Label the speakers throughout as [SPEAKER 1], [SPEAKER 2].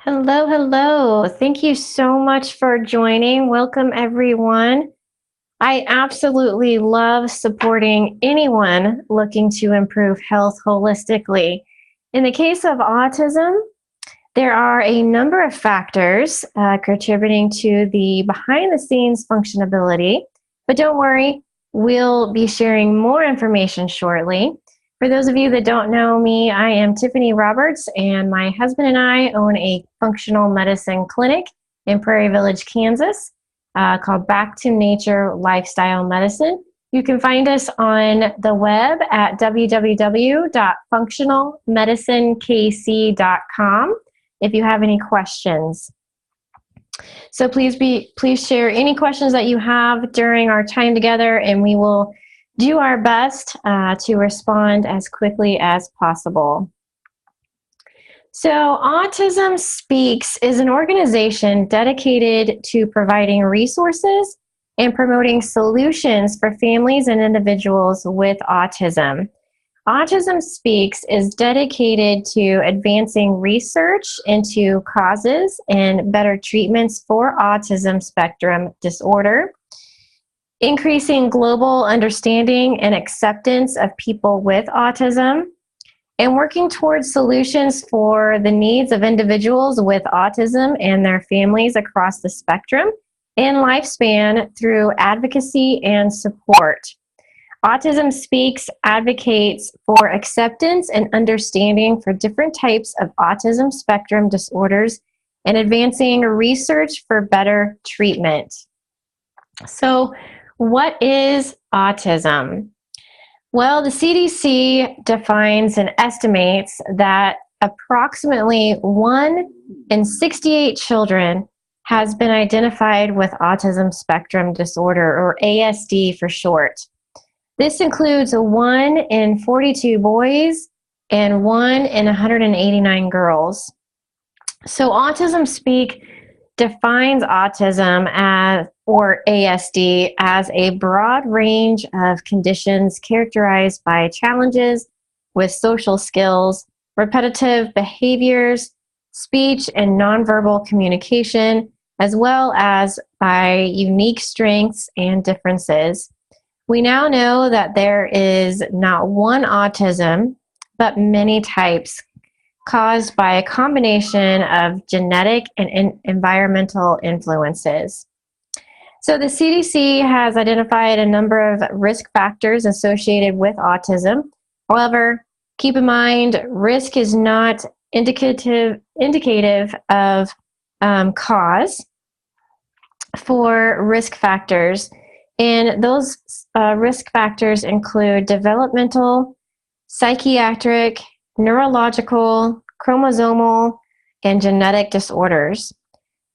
[SPEAKER 1] Hello, hello. Thank you so much for joining. Welcome, everyone. I absolutely love supporting anyone looking to improve health holistically. In the case of autism, there are a number of factors contributing to the behind the scenes functionability. But don't worry, we'll be sharing more information shortly. For those of you that don't know me, I am Tiffany Roberts, and my husband and I own a functional medicine clinic in Prairie Village, Kansas, called Back to Nature Lifestyle Medicine. You can find us on the web at www.functionalmedicinekc.com if you have any questions. So please share any questions that you have during our time together, and we will do our best to respond as quickly as possible. So Autism Speaks is an organization dedicated to providing resources and promoting solutions for families and individuals with autism. Autism Speaks is dedicated to advancing research into causes and better treatments for autism spectrum disorder, increasing global understanding and acceptance of people with autism, and working towards solutions for the needs of individuals with autism and their families across the spectrum and lifespan through advocacy and support. Autism Speaks advocates for acceptance and understanding for different types of autism spectrum disorders and advancing research for better treatment. So, what is autism? Well, the CDC defines and estimates that approximately 1 in 68 children has been identified with autism spectrum disorder, or ASD for short. This includes 1 in 42 boys and 1 in 189 girls. So Autism Speak defines autism or ASD as a broad range of conditions characterized by challenges with social skills, repetitive behaviors, speech and nonverbal communication, as well as by unique strengths and differences. We now know that there is not one autism, but many types caused by a combination of genetic and environmental influences. So the CDC has identified a number of risk factors associated with autism. However, keep in mind, risk is not indicative of cause for risk factors. And those risk factors include developmental, psychiatric, neurological, chromosomal, and genetic disorders.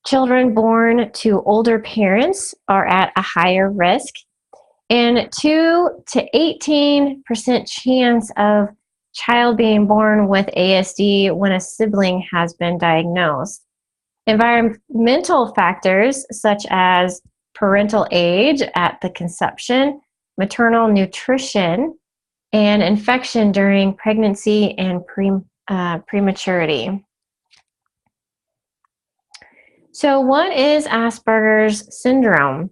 [SPEAKER 1] Children born to older parents are at a higher risk, and 2 to 18% chance of child being born with ASD when a sibling has been diagnosed. Environmental factors such as parental age at the conception, maternal nutrition, and infection during pregnancy and prematurity. So what is Asperger's syndrome?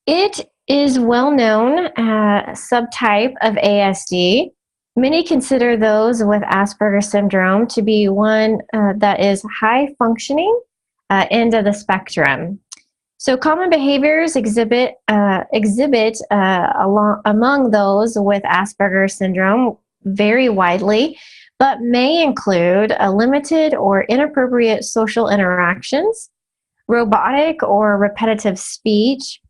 [SPEAKER 1] It is well-known subtype of ASD. Many consider those with Asperger's syndrome to be one that is high functioning end of the spectrum. So common behaviors exhibit among those with Asperger's syndrome vary widely, but may include a limited or inappropriate social interactions, robotic or repetitive speech,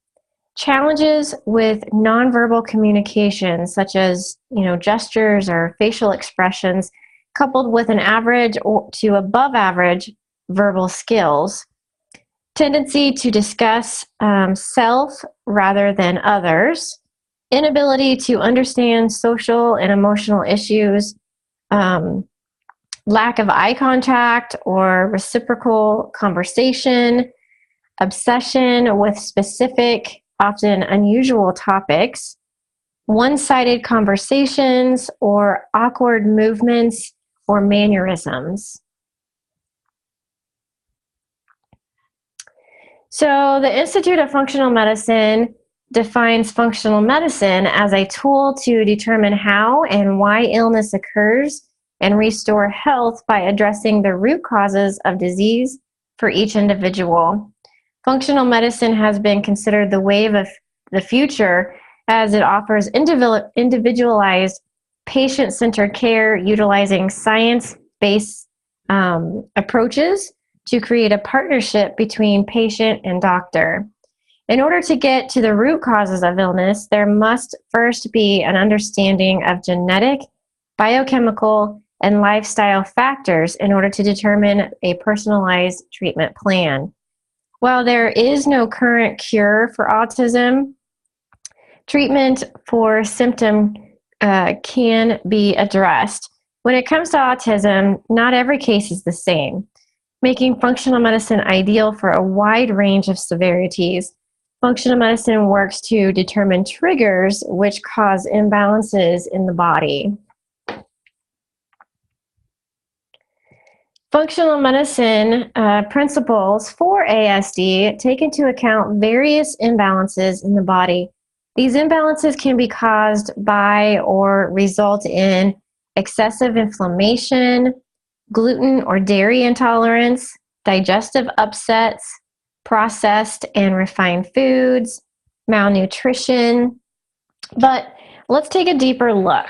[SPEAKER 1] challenges with nonverbal communication, such as gestures or facial expressions, coupled with an average to above average verbal skills, tendency to discuss self rather than others, inability to understand social and emotional issues, lack of eye contact or reciprocal conversation, obsession with specific, often unusual topics, one-sided conversations, or awkward movements or mannerisms. So, the Institute of Functional Medicine defines functional medicine as a tool to determine how and why illness occurs and restore health by addressing the root causes of disease for each individual. Functional medicine has been considered the wave of the future as it offers individualized, patient centered care utilizing science based approaches to create a partnership between patient and doctor. In order to get to the root causes of illness, there must first be an understanding of genetic, biochemical, and lifestyle factors in order to determine a personalized treatment plan. While there is no current cure for autism, treatment for symptom can be addressed. When it comes to autism, not every case is the same, making functional medicine ideal for a wide range of severities. Functional medicine works to determine triggers which cause imbalances in the body. Functional medicine principles for ASD take into account various imbalances in the body. These imbalances can be caused by or result in excessive inflammation, gluten or dairy intolerance, digestive upsets, processed and refined foods, malnutrition. But let's take a deeper look.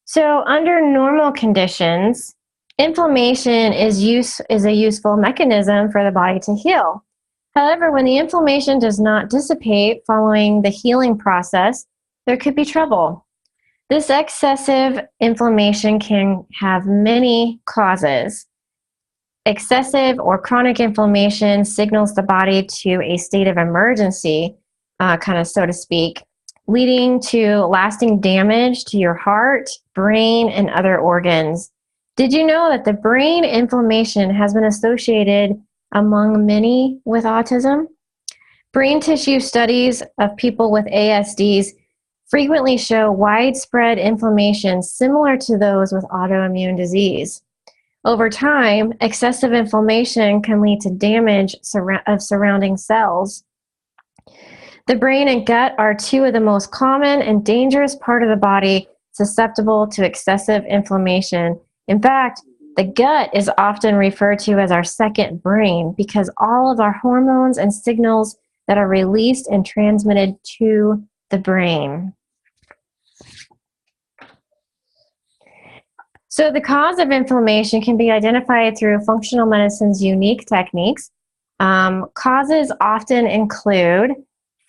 [SPEAKER 1] So under normal conditions, inflammation is a useful mechanism for the body to heal. However, when the inflammation does not dissipate following the healing process, there could be trouble. This excessive inflammation can have many causes. Excessive or chronic inflammation signals the body to a state of emergency, kind of so to speak, leading to lasting damage to your heart, brain, and other organs. Did you know that the brain inflammation has been associated among many with autism? Brain tissue studies of people with ASDs frequently show widespread inflammation similar to those with autoimmune disease. Over time, excessive inflammation can lead to damage of surrounding cells. The brain and gut are two of the most common and dangerous part of the body susceptible to excessive inflammation. In fact, the gut is often referred to as our second brain because all of our hormones and signals that are released and transmitted to the brain. So the cause of inflammation can be identified through functional medicine's unique techniques. Causes often include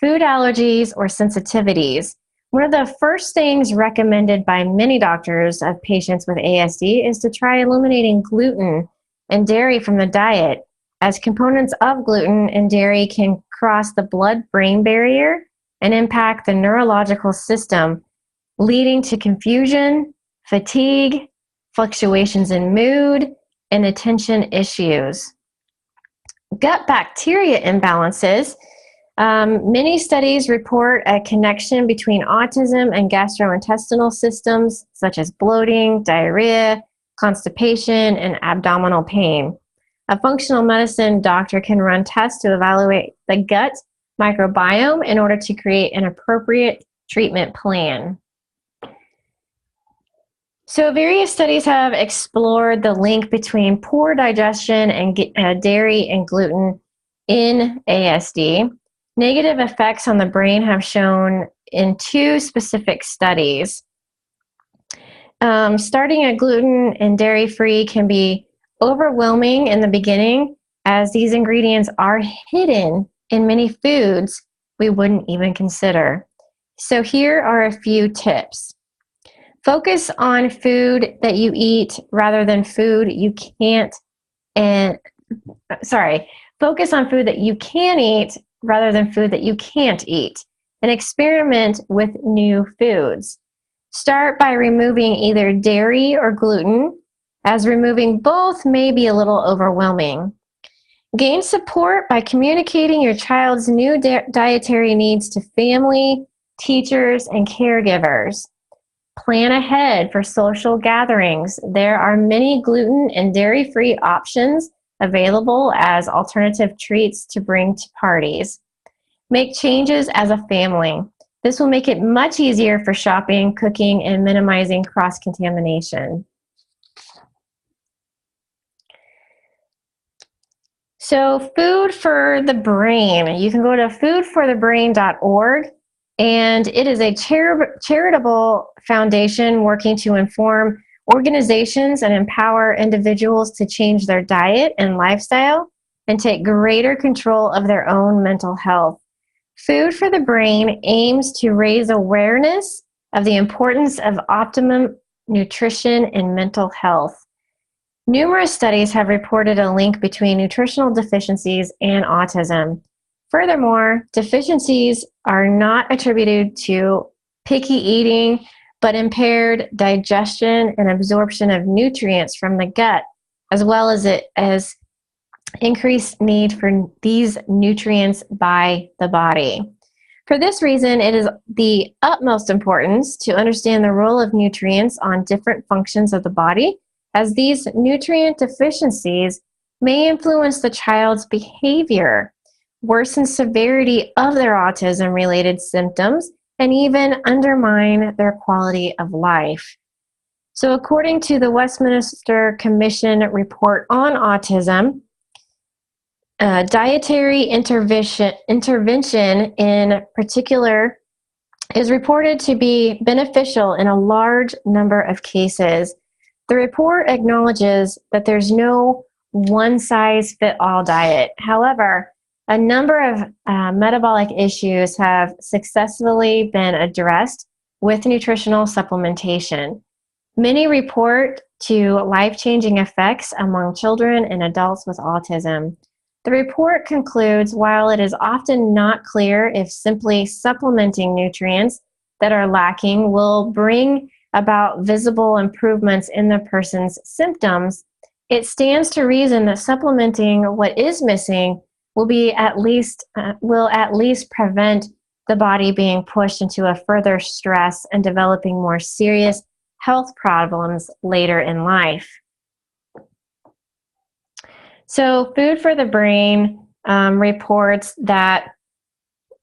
[SPEAKER 1] food allergies or sensitivities. One of the first things recommended by many doctors of patients with ASD is to try eliminating gluten and dairy from the diet, as components of gluten and dairy can cross the blood-brain barrier and impact the neurological system, leading to confusion, fatigue, fluctuations in mood, and attention issues. Gut bacteria imbalances. Many studies report a connection between autism and gastrointestinal systems, such as bloating, diarrhea, constipation, and abdominal pain. A functional medicine doctor can run tests to evaluate the gut microbiome in order to create an appropriate treatment plan. So various studies have explored the link between poor digestion and dairy and gluten in ASD. Negative effects on the brain have shown in two specific studies. Starting at gluten and dairy-free can be overwhelming in the beginning, as these ingredients are hidden in many foods we wouldn't even consider. So here are a few tips. Focus on food that you eat rather than food you can't, focus on food that you can eat rather than food that you can't eat, and experiment with new foods. Start by removing either dairy or gluten, as removing both may be a little overwhelming. Gain support by communicating your child's new dietary needs to family, teachers, and caregivers. Plan ahead for social gatherings. There are many gluten and dairy-free options available as alternative treats to bring to parties. Make changes as a family. This will make it much easier for shopping, cooking, and minimizing cross-contamination. So, food for the brain. You can go to foodforthebrain.org, and it is a charitable foundation working to inform organizations and empower individuals to change their diet and lifestyle and take greater control of their own mental health. Food for the Brain aims to raise awareness of the importance of optimum nutrition and mental health. Numerous studies have reported a link between nutritional deficiencies and autism. Furthermore, deficiencies are not attributed to picky eating, but impaired digestion and absorption of nutrients from the gut, as well as increased need for these nutrients by the body. For this reason, it is the utmost importance to understand the role of nutrients on different functions of the body, as these nutrient deficiencies may influence the child's behavior, worsen severity of their autism-related symptoms, and even undermine their quality of life. So according to the Westminster Commission report on autism, dietary intervention in particular is reported to be beneficial in a large number of cases. The report acknowledges that there's no one-size-fits-all diet. However, a number of metabolic issues have successfully been addressed with nutritional supplementation. Many report to life-changing effects among children and adults with autism. The report concludes, while it is often not clear if simply supplementing nutrients that are lacking will bring about visible improvements in the person's symptoms, it stands to reason that supplementing what is missing will at least prevent the body being pushed into a further stress and developing more serious health problems later in life. So Food for the Brain reports that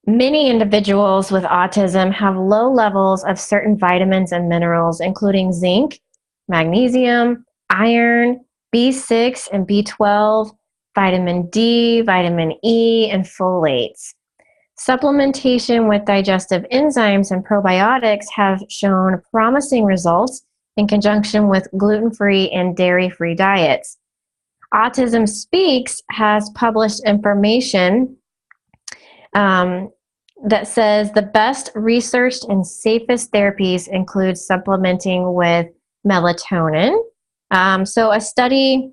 [SPEAKER 1] many individuals with autism have low levels of certain vitamins and minerals, including zinc, magnesium, iron, B6 and B12, vitamin D, vitamin E, and folates. Supplementation with digestive enzymes and probiotics have shown promising results in conjunction with gluten-free and dairy-free diets. Autism Speaks has published information that says the best researched and safest therapies include supplementing with melatonin. So a study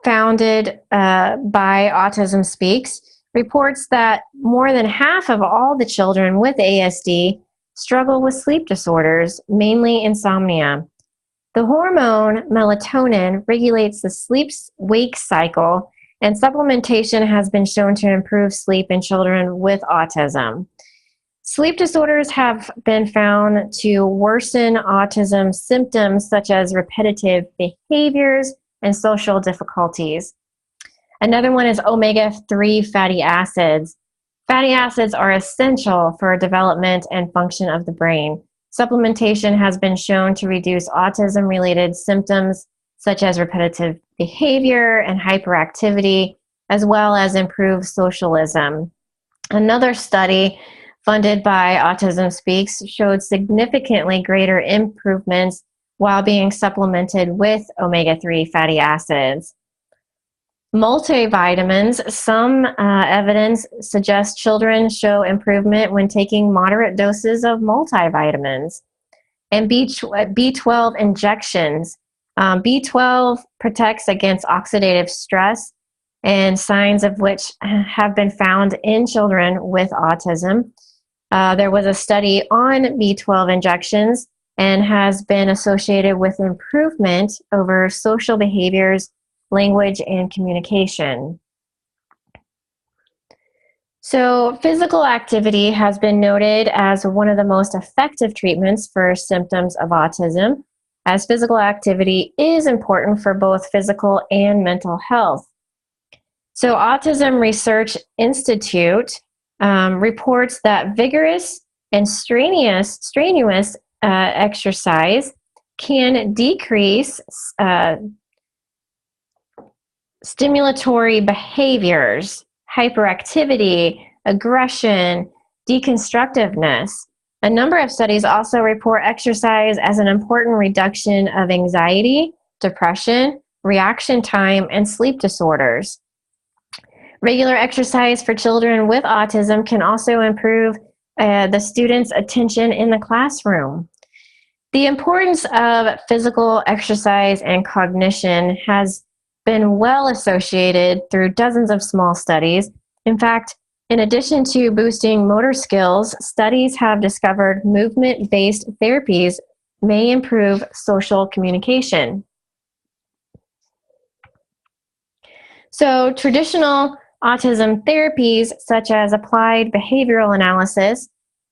[SPEAKER 1] founded by Autism Speaks reports that more than half of all the children with ASD struggle with sleep disorders, mainly insomnia. The hormone melatonin regulates the sleep-wake cycle, and supplementation has been shown to improve sleep in children with autism. Sleep disorders have been found to worsen autism symptoms such as repetitive behaviors and social difficulties. Another one is omega-3 fatty acids. Fatty acids are essential for development and function of the brain. Supplementation has been shown to reduce autism-related symptoms such as repetitive behavior and hyperactivity, as well as improve socialism. Another study funded by Autism Speaks showed significantly greater improvements while being supplemented with omega-3 fatty acids. Multivitamins, some evidence suggests children show improvement when taking moderate doses of multivitamins. And B12 injections. B12 protects against oxidative stress, and signs of which have been found in children with autism. There was a study on B12 injections and has been associated with improvement over social behaviors, language, and communication. So physical activity has been noted as one of the most effective treatments for symptoms of autism, as physical activity is important for both physical and mental health. So Autism Research Institute reports that vigorous and strenuous exercise can decrease stimulatory behaviors, hyperactivity, aggression, deconstructiveness. A number of studies also report exercise as an important reduction of anxiety, depression, reaction time, and sleep disorders. Regular exercise for children with autism can also improve the students' attention in the classroom. The importance of physical exercise and cognition has been well associated through dozens of small studies. In fact, in addition to boosting motor skills, studies have discovered movement-based therapies may improve social communication. So traditional autism therapies, such as applied behavioral analysis,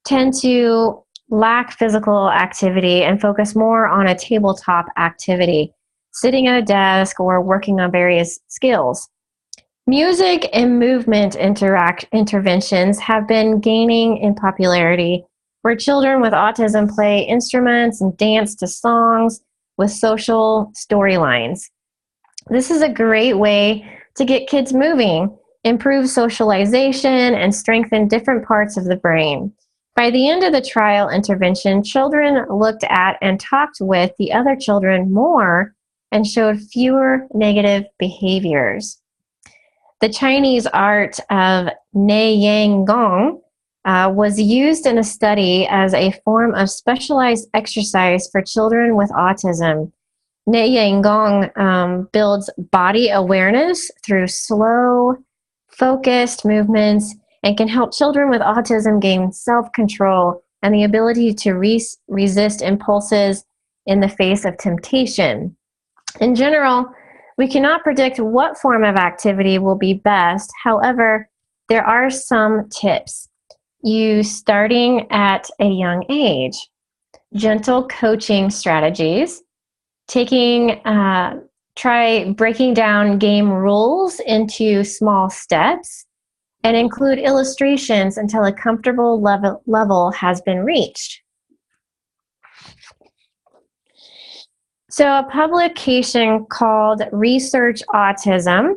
[SPEAKER 1] tend to lack physical activity and focus more on a tabletop activity, sitting at a desk or working on various skills. Music and movement interventions have been gaining in popularity, where children with autism play instruments and dance to songs with social storylines. This is a great way to get kids moving, improve socialization, and strengthen different parts of the brain. By the end of the trial intervention, children looked at and talked with the other children more and showed fewer negative behaviors. The Chinese art of Neiyang Gong was used in a study as a form of specialized exercise for children with autism. Neiyang Gong builds body awareness through slow, focused movements and can help children with autism gain self-control and the ability to resist impulses in the face of temptation. In general, we cannot predict what form of activity will be best. However, there are some tips. You starting at a young age, gentle coaching strategies, try breaking down game rules into small steps, and include illustrations until a comfortable level has been reached. So a publication called Research Autism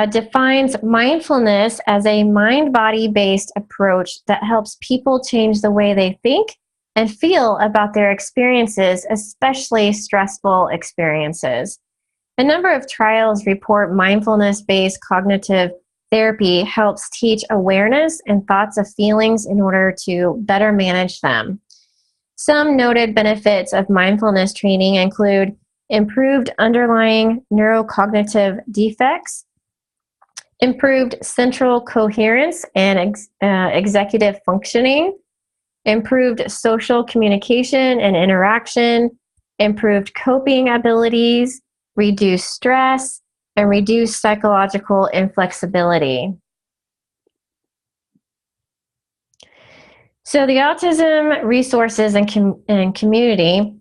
[SPEAKER 1] defines mindfulness as a mind-body-based approach that helps people change the way they think and feel about their experiences, especially stressful experiences. A number of trials report mindfulness-based cognitive therapy helps teach awareness and thoughts of feelings in order to better manage them. Some noted benefits of mindfulness training include improved underlying neurocognitive defects, improved central coherence and executive functioning, improved social communication and interaction, improved coping abilities, reduced stress, and reduced psychological inflexibility. So the Autism Resources and Community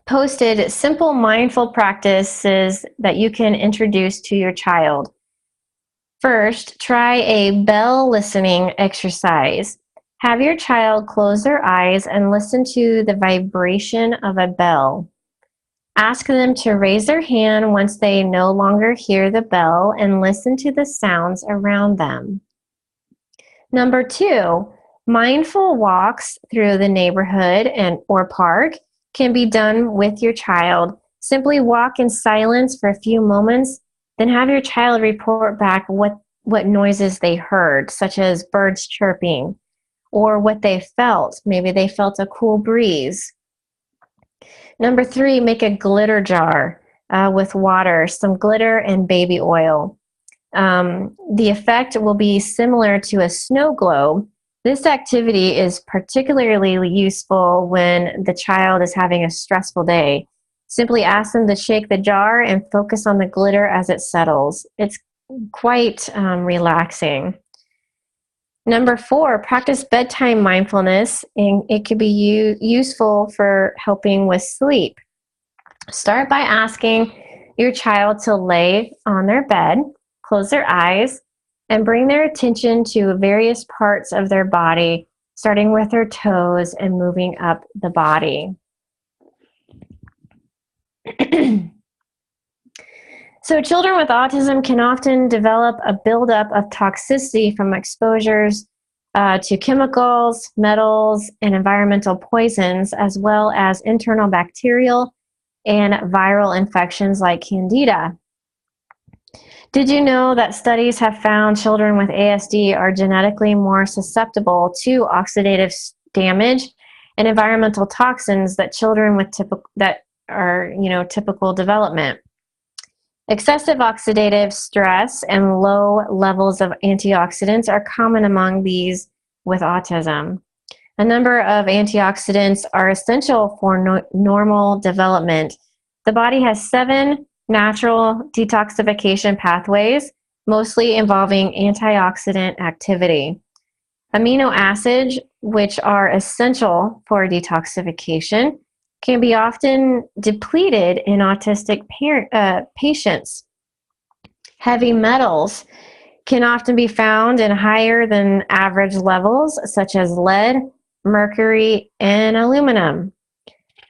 [SPEAKER 1] posted simple mindful practices that you can introduce to your child. First, try a bell listening exercise. Have your child close their eyes and listen to the vibration of a bell. Ask them to raise their hand once they no longer hear the bell and listen to the sounds around them. Number 2, mindful walks through the neighborhood or park can be done with your child. Simply walk in silence for a few moments, then have your child report back what noises they heard, such as birds chirping, or what they felt. Maybe they felt a cool breeze. Number 3, make a glitter jar with water, some glitter and baby oil. The effect will be similar to a snow globe. This activity is particularly useful when the child is having a stressful day. Simply ask them to shake the jar and focus on the glitter as it settles. It's quite relaxing. Number 4, practice bedtime mindfulness, and it could be useful for helping with sleep. Start by asking your child to lay on their bed, close their eyes, and bring their attention to various parts of their body, starting with their toes and moving up the body. So children with autism can often develop a buildup of toxicity from exposures to chemicals, metals, and environmental poisons, as well as internal bacterial and viral infections like Candida. Did you know that studies have found children with ASD are genetically more susceptible to oxidative damage and environmental toxins that children with typical development? Excessive oxidative stress and low levels of antioxidants are common among these with autism. A number of antioxidants are essential for normal development. The body has 7 natural detoxification pathways, mostly involving antioxidant activity. Amino acids, which are essential for detoxification, can be often depleted in autistic patients. Heavy metals can often be found in higher than average levels, such as lead, mercury, and aluminum.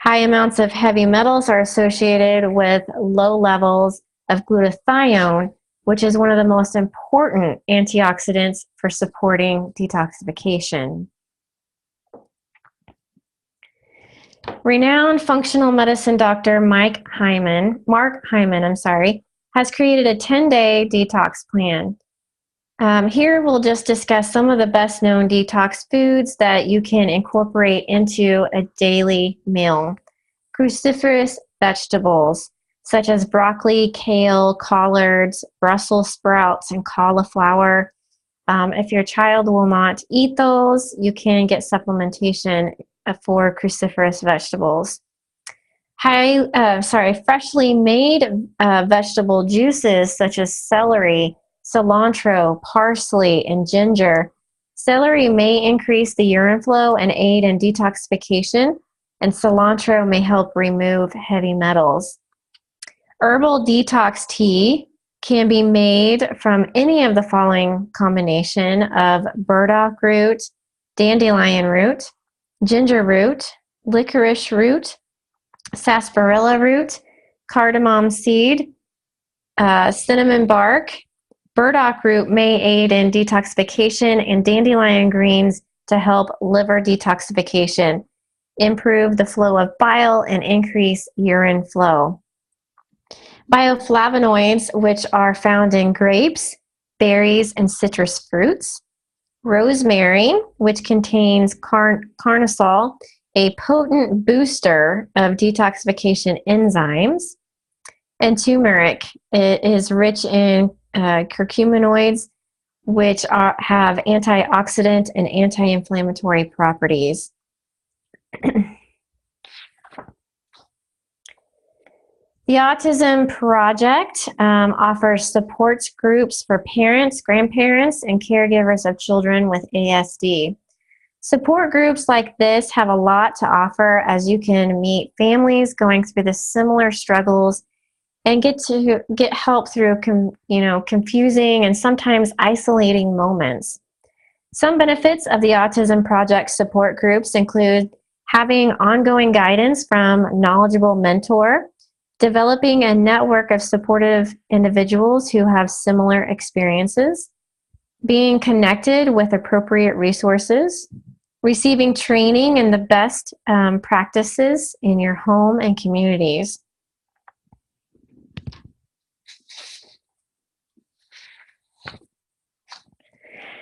[SPEAKER 1] High amounts of heavy metals are associated with low levels of glutathione, which is one of the most important antioxidants for supporting detoxification. Renowned functional medicine doctor Mark Hyman, has created a 10-day detox plan. Here we'll just discuss some of the best known detox foods that you can incorporate into a daily meal. Cruciferous vegetables such as broccoli, kale, collards, Brussels sprouts, and cauliflower. If your child will not eat those, you can get supplementation for cruciferous vegetables. Freshly made vegetable juices such as celery, cilantro, parsley, and ginger. Celery may increase the urine flow and aid in detoxification, and cilantro may help remove heavy metals. Herbal detox tea can be made from any of the following combination of burdock root, dandelion root, ginger root, licorice root, sarsaparilla root, cardamom seed, cinnamon bark. Burdock root may aid in detoxification, and dandelion greens to help liver detoxification, improve the flow of bile, and increase urine flow. Bioflavonoids, which are found in grapes, berries, and citrus fruits. Rosemary, which contains carnosol, a potent booster of detoxification enzymes. And turmeric, it is rich in curcuminoids, which have antioxidant and anti-inflammatory properties. The Autism Project offers support groups for parents, grandparents, and caregivers of children with ASD. Support groups like this have a lot to offer, as you can meet families going through the similar struggles and get help through confusing and sometimes isolating moments. Some benefits of the Autism Project support groups include having ongoing guidance from a knowledgeable mentor, developing a network of supportive individuals who have similar experiences, being connected with appropriate resources, receiving training in the best practices in your home and communities.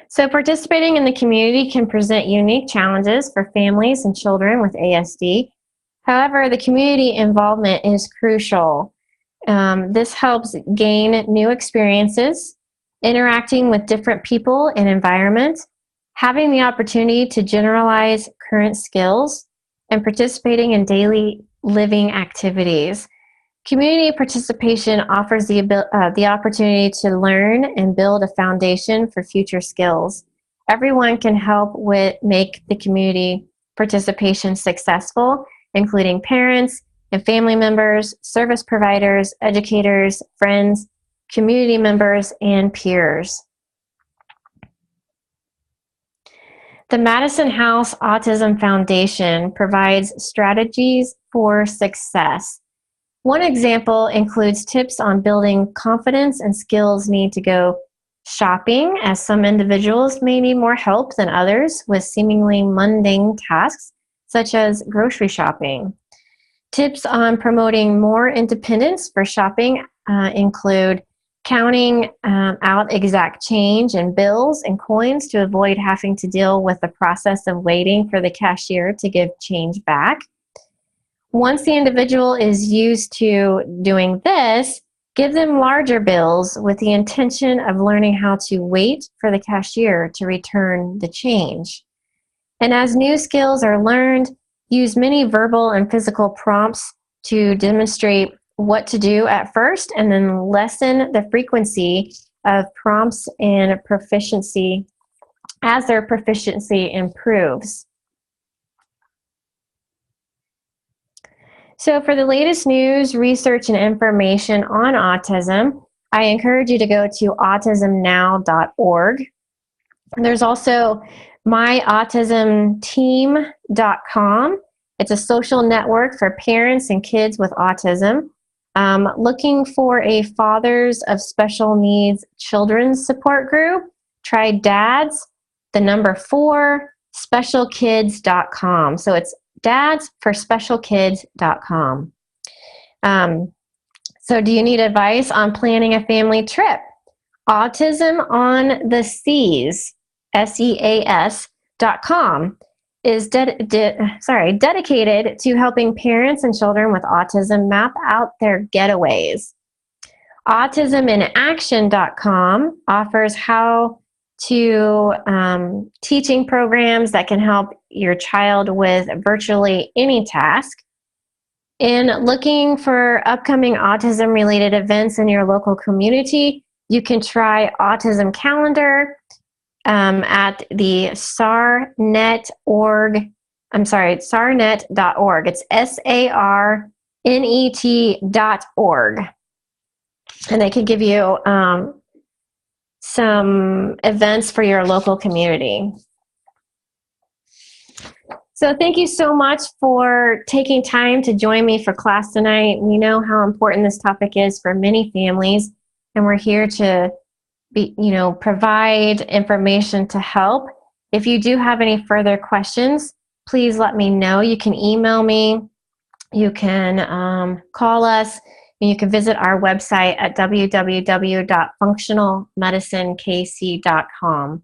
[SPEAKER 1] So participating in the community can present unique challenges for families and children with ASD. However, the community involvement is crucial. This helps gain new experiences, interacting with different people and environments, having the opportunity to generalize current skills, and participating in daily living activities. Community participation offers the opportunity to learn and build a foundation for future skills. Everyone can help make the community participation successful, including parents and family members, service providers, educators, friends, community members, and peers. The Madison House Autism Foundation provides strategies for success. One example includes tips on building confidence and skills needed to go shopping, as some individuals may need more help than others with seemingly mundane tasks, such as grocery shopping. Tips on promoting more independence for shopping include counting out exact change and bills and coins to avoid having to deal with the process of waiting for the cashier to give change back. Once the individual is used to doing this, give them larger bills with the intention of learning how to wait for the cashier to return the change. And as new skills are learned, use many verbal and physical prompts to demonstrate what to do at first, and then lessen the frequency of prompts and proficiency as their proficiency improves. So for the latest news, research, and information on autism, I encourage you to go to autismnow.org. There's also myautismteam.com. It's a social network for parents and kids with autism. Looking for a Fathers of Special Needs Children's support group, try DADS, 4, specialkids.com. So it's dadsforspecialkids.com. So do you need advice on planning a family trip? Autism on the Seas, SEAS.com, is dedicated to helping parents and children with autism map out their getaways. AutismInAction.com offers how to teaching programs that can help your child with virtually any task. In looking for upcoming autism-related events in your local community, you can try Autism Calendar at the SARnet.org. It's SARNET.org. And they can give you some events for your local community. So thank you so much for taking time to join me for class tonight. We know how important this topic is for many families, and we're here to provide information to help. If you do have any further questions, please let me know. You can email me, you can call us, and you can visit our website at www.functionalmedicinekc.com.